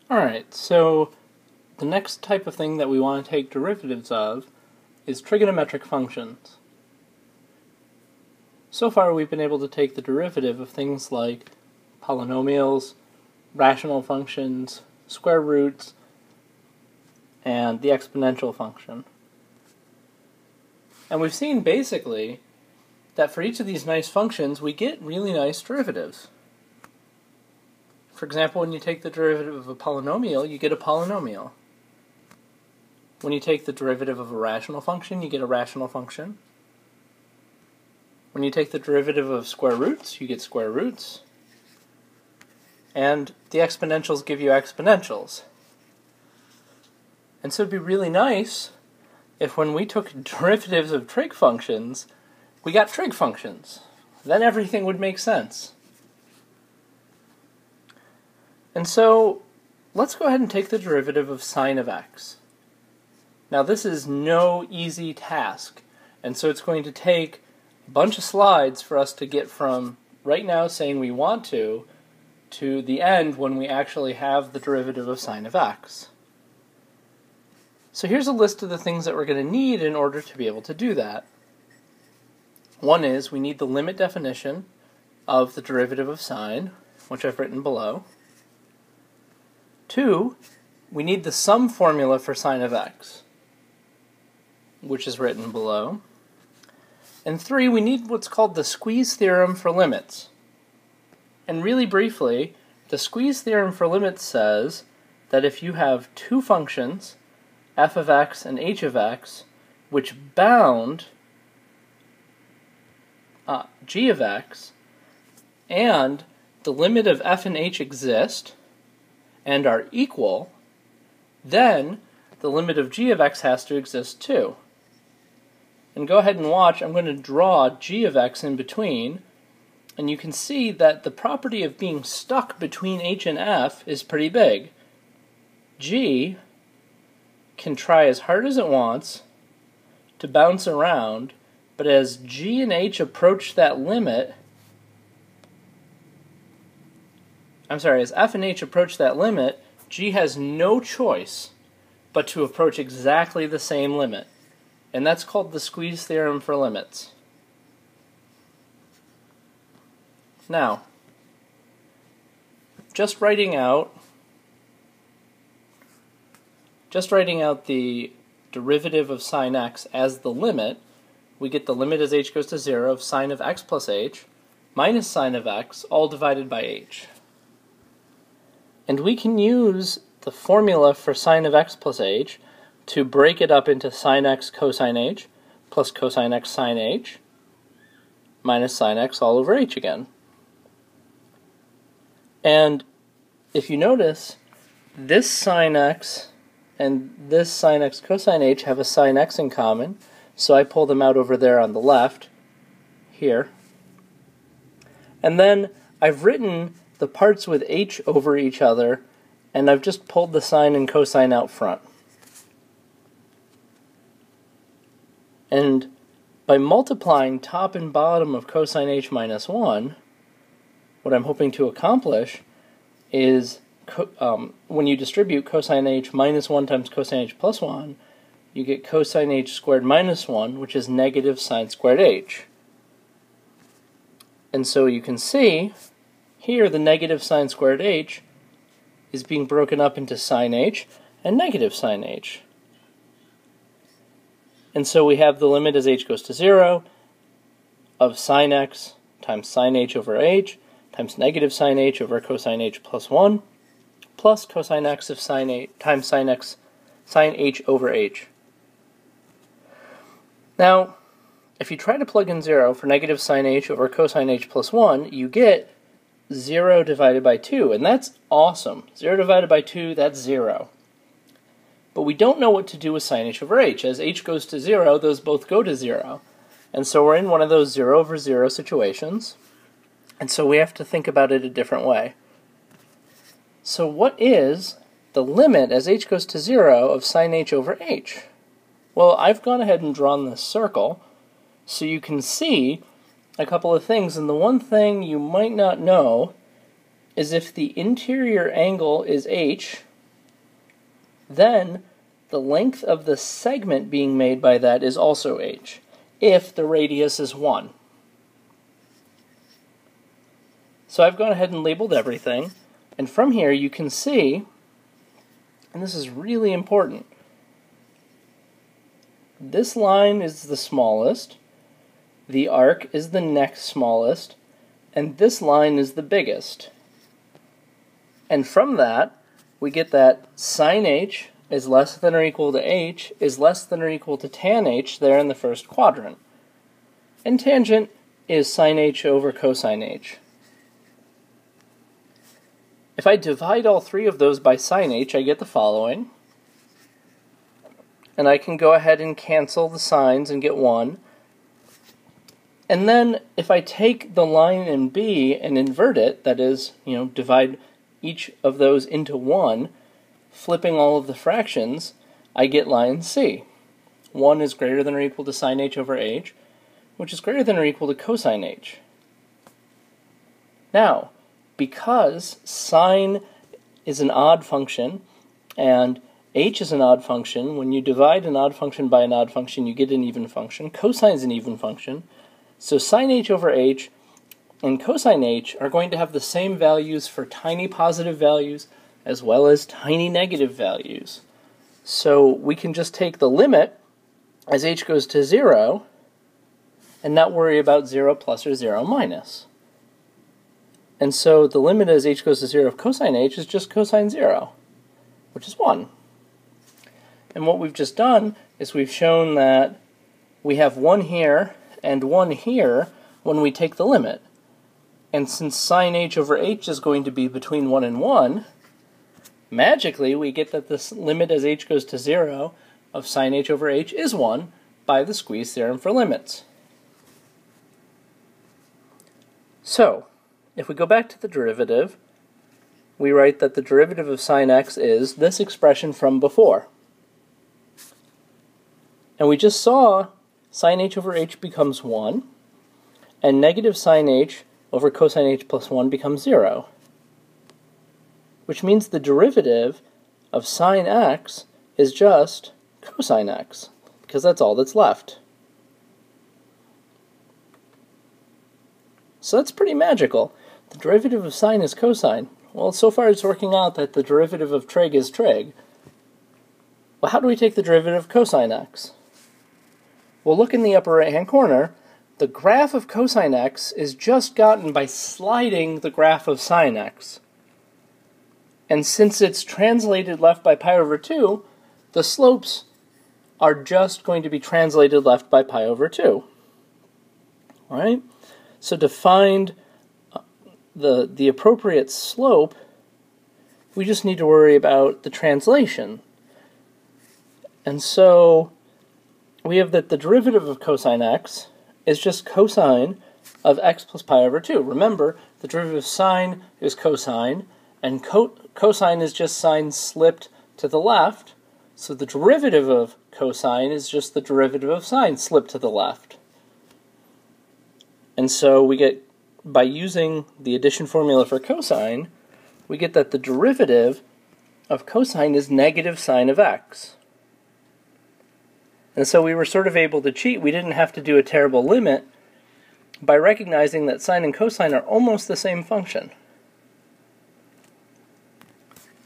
Alright, so the next type of thing that we want to take derivatives of is trigonometric functions. So far we've been able to take the derivative of things like polynomials, rational functions, square roots, and the exponential function. And we've seen basically that for each of these nice functions we get really nice derivatives. For example, when you take the derivative of a polynomial, you get a polynomial. When you take the derivative of a rational function, you get a rational function. When you take the derivative of square roots, you get square roots. And the exponentials give you exponentials. And so it'd be really nice if when we took derivatives of trig functions, we got trig functions. Then everything would make sense. And so let's go ahead and take the derivative of sine of x. Now this is no easy task, and so it's going to take a bunch of slides for us to get from right now saying we want to the end when we actually have the derivative of sine of x. So here's a list of the things that we're going to need in order to be able to do that. One is we need the limit definition of the derivative of sine, which I've written below. 2, we need the sum formula for sine of x, which is written below. And 3, we need what's called the squeeze theorem for limits. And really briefly, the squeeze theorem for limits says that if you have two functions, f of x and h of x, which bound g of x, and the limit of f and h exist, and are equal, then the limit of g of x has to exist too. And go ahead and watch, I'm going to draw g of x in between, and you can see that the property of being stuck between h and f is pretty big. G can try as hard as it wants to bounce around, but as g and h approach that limit, as f and h approach that limit, g has no choice but to approach exactly the same limit. And that's called the squeeze theorem for limits. Now, just writing out the derivative of sine x as the limit, we get the limit as h goes to 0 of sine of x plus h minus sine of x all divided by h. And we can use the formula for sine of x plus h to break it up into sine x cosine h plus cosine x sine h minus sine x all over h again. And if you notice, this sine x and this sine x cosine h have a sine x in common, so I pull them out over there on the left, here. And then I've written the parts with h over each other, and I've just pulled the sine and cosine out front. And by multiplying top and bottom of cosine h minus 1, what I'm hoping to accomplish is when you distribute cosine h minus 1 times cosine h plus 1, you get cosine h squared minus 1, which is negative sine squared h. And so you can see here the negative sine squared h is being broken up into sine h and negative sine h. And so we have the limit as h goes to 0 of sine x times sine h over h times negative sine h over cosine h plus 1 plus cosine x of sine h times sine x sine h over h. Now, if you try to plug in 0 for negative sine h over cosine h plus 1, you get 0 divided by 2, and that's awesome. 0 divided by 2, that's 0. But we don't know what to do with sine h over h. As h goes to 0, those both go to 0. And so we're in one of those 0 over 0 situations, and so we have to think about it a different way. So what is the limit as h goes to 0 of sine h over h? Well, I've gone ahead and drawn this circle, so you can see a couple of things, and the one thing you might not know is if the interior angle is h, then the length of the segment being made by that is also h, if the radius is 1. So I've gone ahead and labeled everything, and from here you can see, and this is really important, this line is the smallest, the arc is the next smallest, and this line is the biggest. And from that, we get that sine h is less than or equal to h is less than or equal to tan h there in the first quadrant. And tangent is sine h over cosine h. If I divide all three of those by sine h, I get the following. And I can go ahead and cancel the signs and get 1. And then if I take the line in B and invert it, that is, divide each of those into 1, flipping all of the fractions, I get line C. 1 is greater than or equal to sine h over h, which is greater than or equal to cosine h. Now, because sine is an odd function, and h is an odd function, when you divide an odd function by an odd function, you get an even function. Cosine is an even function. So sine h over h and cosine h are going to have the same values for tiny positive values as well as tiny negative values. So we can just take the limit as h goes to 0 and not worry about 0 plus or 0 minus. And so the limit as h goes to 0 of cosine h is just cosine 0, which is 1. And what we've just done is we've shown that we have 1 here and 1 here when we take the limit. And since sine h over h is going to be between 1 and 1, magically we get that this limit as h goes to 0 of sine h over h is 1 by the squeeze theorem for limits. So, if we go back to the derivative, we write that the derivative of sine x is this expression from before. And we just saw sine h over h becomes 1, and negative sine h over cosine h plus 1 becomes 0, which means the derivative of sine x is just cosine x, because that's all that's left. So that's pretty magical. The derivative of sine is cosine. Well, so far it's working out that the derivative of trig is trig. Well, how do we take the derivative of cosine x? Well, look in the upper right-hand corner. The graph of cosine x is just gotten by sliding the graph of sine x. And since it's translated left by pi over 2, the slopes are just going to be translated left by pi over 2. All right? So to find the appropriate slope, we just need to worry about the translation. And so we have that the derivative of cosine x is just cosine of x plus pi over 2. Remember, the derivative of sine is cosine, and cosine is just sine slipped to the left, so the derivative of cosine is just the derivative of sine slipped to the left. And so we get, by using the addition formula for cosine, we get that the derivative of cosine is negative sine of x. And so we were sort of able to cheat. We didn't have to do a terrible limit by recognizing that sine and cosine are almost the same function.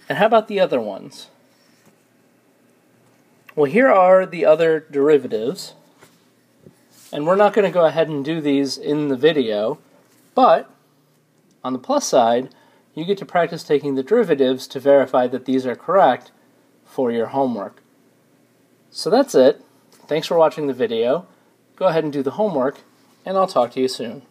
And how about the other ones? Well, here are the other derivatives. And we're not going to go ahead and do these in the video, but on the plus side, you get to practice taking the derivatives to verify that these are correct for your homework. So that's it. Thanks for watching the video. Go ahead and do the homework, and I'll talk to you soon.